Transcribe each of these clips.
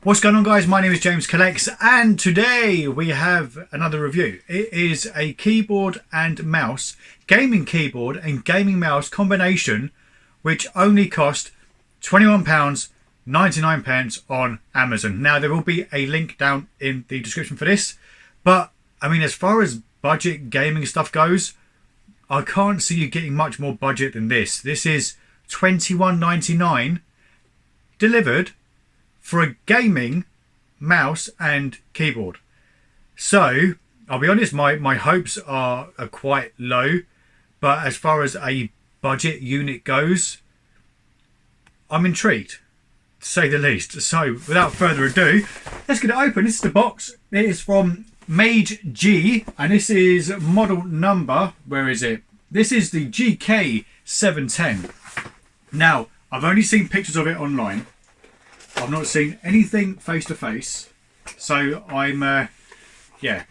What's going on, guys? My name is James Collects, and today we have another review. It is a keyboard and mouse, gaming keyboard and gaming mouse combination, which only cost £21.99 on Amazon. Now, there will be a link down in the description for this, but I mean, as far as budget gaming stuff goes, I can't see you getting much more budget than this. This is £21.99 delivered for a gaming mouse and keyboard. So I'll be honest, my hopes are quite low, but as far as a budget unit goes, I'm intrigued, to say the least. So without further ado, let's get it open. This is the box. It is from Mage G, and this is model number, where is it? This is the GK710. Now, I've only seen pictures of it online. I've not seen anything face to face, so I'm yeah.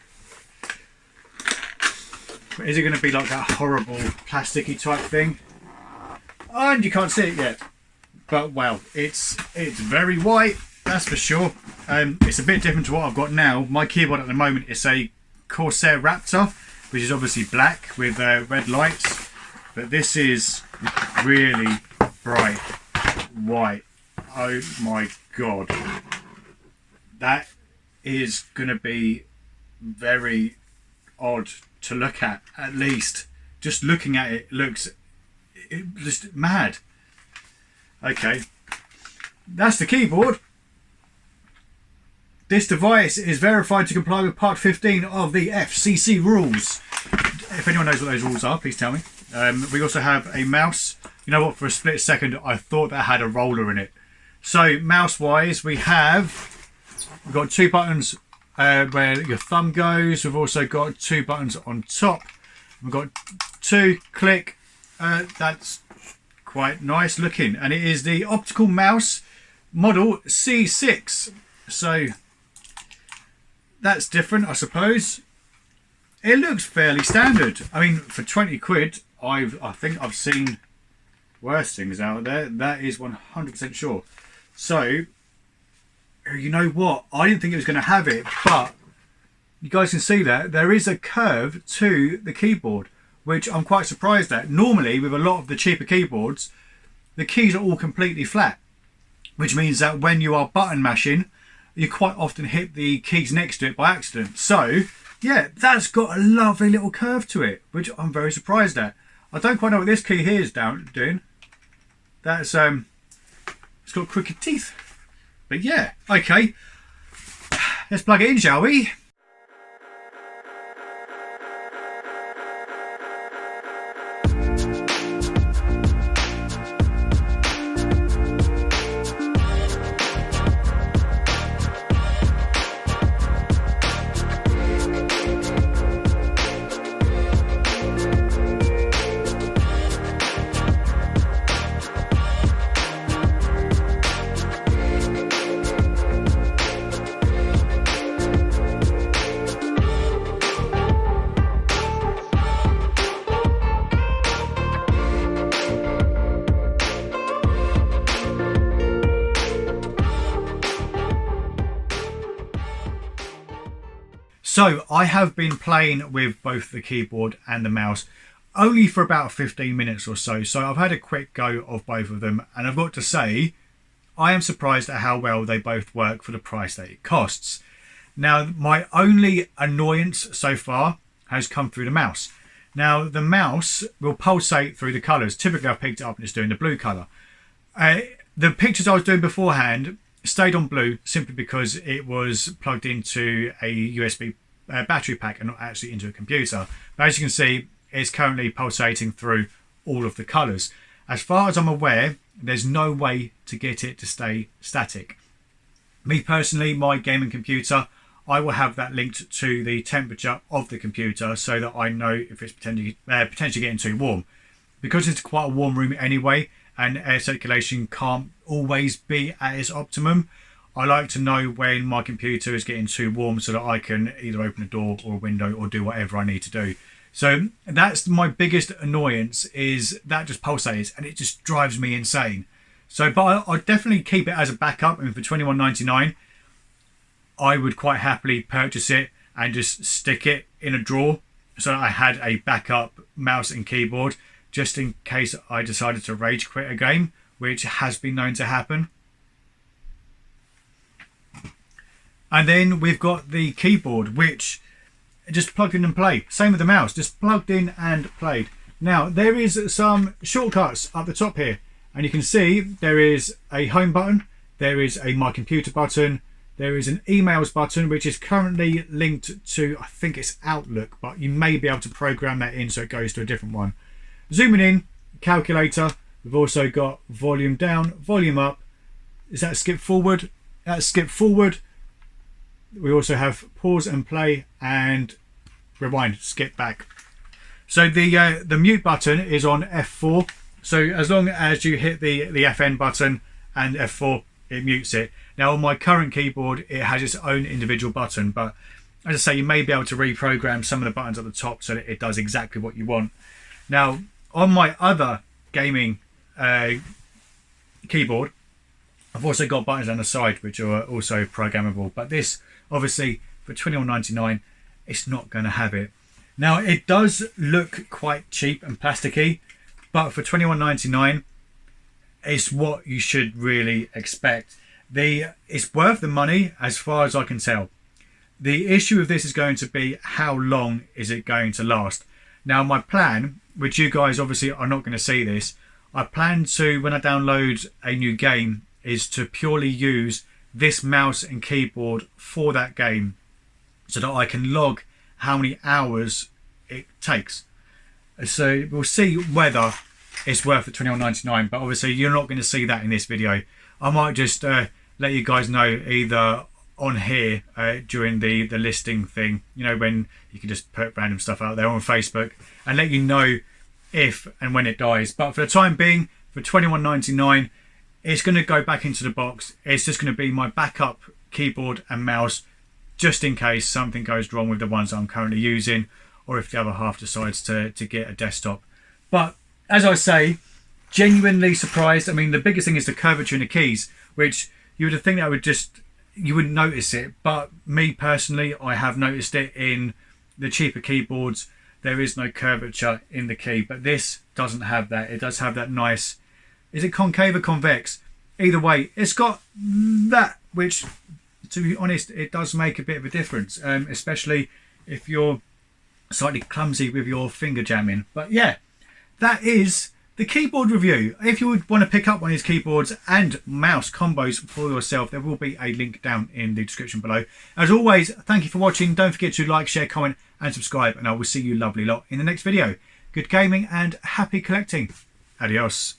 Is it going to be like that horrible plasticky type thing? And you can't see it yet, but well, it's very white, that's for sure. It's a bit different to what I've got now. My keyboard at the moment is a Corsair Raptor, which is obviously black with red lights, but this is really bright white. Oh my god, that is going to be very odd to look at least. Just looking at it looks just mad. Okay, that's the keyboard. This device is verified to comply with part 15 of the FCC rules. If anyone knows what those rules are, please tell me. We also have a mouse. You know what, for a split second I thought that had a roller in it. So mouse wise, we've got two buttons where your thumb goes. We've also got two buttons on top. We've got two click. That's quite nice looking, and it is the Optical Mouse model C6. So that's different, I suppose. It looks fairly standard. I mean, for 20 quid, I think I've seen worse things out there. That is 100% sure. So, you know what? I didn't think it was going to have it, but you guys can see that there is a curve to the keyboard, which I'm quite surprised at. Normally, with a lot of the cheaper keyboards, the keys are all completely flat, which means that when you are button mashing, you quite often hit the keys next to it by accident. So, yeah, that's got a lovely little curve to it, which I'm very surprised at. I don't quite know what this key here is doing. That's it's got crooked teeth. But yeah, okay. Let's plug it in, shall we? So I have been playing with both the keyboard and the mouse only for about 15 minutes or so. So I've had a quick go of both of them, and I've got to say, I am surprised at how well they both work for the price that it costs. Now, my only annoyance so far has come through the mouse. Now, the mouse will pulsate through the colours. Typically, I've picked it up and it's doing the blue colour. The pictures I was doing beforehand stayed on blue simply because it was plugged into a USB battery pack and not actually into a computer. But as you can see, it's currently pulsating through all of the colours. As far as I'm aware, there's no way to get it to stay static. Me personally, my gaming computer, I will have that linked to the temperature of the computer so that I know if it's potentially getting too warm. Because it's quite a warm room anyway, and air circulation can't always be at its optimum, I like to know when my computer is getting too warm so that I can either open a door or a window or do whatever I need to do. So that's my biggest annoyance, is that just pulsates and it just drives me insane. So, but I'll definitely keep it as a backup. I mean, for £21.99, I would quite happily purchase it and just stick it in a drawer so that I had a backup mouse and keyboard just in case I decided to rage quit a game, which has been known to happen. And then we've got the keyboard, which just plugged in and play. Same with the mouse, just plugged in and played. Now, there is some shortcuts up the top here, and you can see there is a home button, there is a my computer button, there is an emails button, which is currently linked to, I think it's Outlook, but you may be able to program that in so it goes to a different one. Zooming in, calculator. We've also got volume down, volume up. Is that skip forward? That's skip forward. We also have pause and play and rewind, skip back. So the mute button is on F4. So as long as you hit the FN button and F4, it mutes it. Now on my current keyboard, it has its own individual button, but as I say, you may be able to reprogram some of the buttons at the top so that it does exactly what you want. Now on my other gaming keyboard, I've also got buttons on the side which are also programmable, but this obviously for $21.99 it's not going to have it. Now it does look quite cheap and plasticky, but for $21.99 it's what you should really expect. It's worth the money as far as I can tell. The issue of this is going to be how long is it going to last. Now my plan, which you guys obviously are not going to see this, I plan to, when I download a new game, is to purely use this mouse and keyboard for that game so that I can log how many hours it takes. So we'll see whether it's worth the $21.99, but obviously you're not going to see that in this video. I might just let you guys know either on here during the listing thing, you know, when you can just put random stuff out there on Facebook, and let you know if and when it dies. But for the time being, for $21.99, it's going to go back into the box. It's just going to be my backup keyboard and mouse just in case something goes wrong with the ones I'm currently using, or if the other half decides to get a desktop. But as I say, genuinely surprised. I mean, the biggest thing is the curvature in the keys, which you would think that you wouldn't notice it, but me personally, I have noticed it in the cheaper keyboards. There is no curvature in the key, but this doesn't have that. It does have that nice, is it concave or convex? Either way, it's got that, which, to be honest, it does make a bit of a difference, especially if you're slightly clumsy with your finger jamming. But yeah, that is the keyboard review. If you would want to pick up one of these keyboards and mouse combos for yourself, there will be a link down in the description below. As always, thank you for watching. Don't forget to like, share, comment and subscribe, and I will see you lovely lot in the next video. Good gaming and happy collecting. Adios.